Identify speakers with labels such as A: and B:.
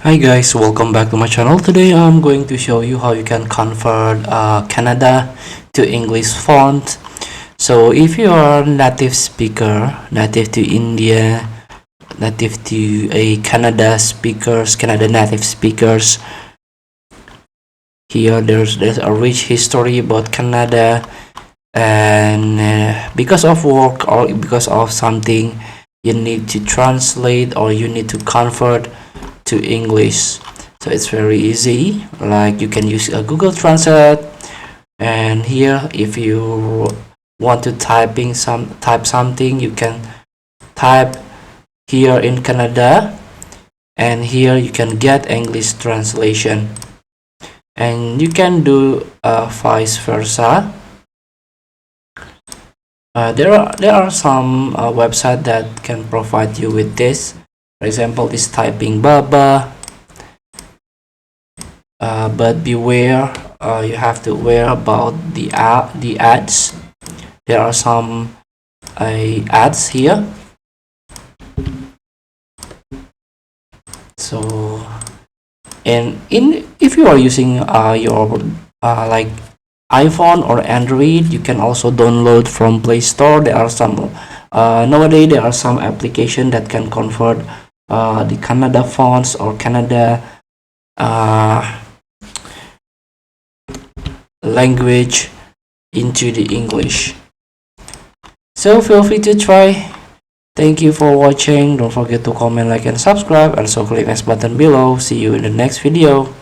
A: Hi guys, welcome back to my channel. Today I'm going to show you how you can convert Kannada to English font. So if you are native speaker, native to India, native to a Kannada native speakers, here there's a rich history about Kannada, and because of work or because of something, you need to translate or you need to convert to English. So it's very easy, like you can use a Google Translate, and here if you want to type something, you can type here in Kannada, and here you can get English translation, and you can do vice versa. There are some website that can provide you with this. For example, this typing Baba, but beware, you have to aware about the ads. There are some ads here. So, and if you are using your like iPhone or Android, you can also download from Play Store. There are some nowadays there are some application that can convert the Kannada fonts or Kannada language into the English. So feel free to try. Thank you for watching. Don't forget to comment, like, and subscribe. Also click next button below. See you in the next video.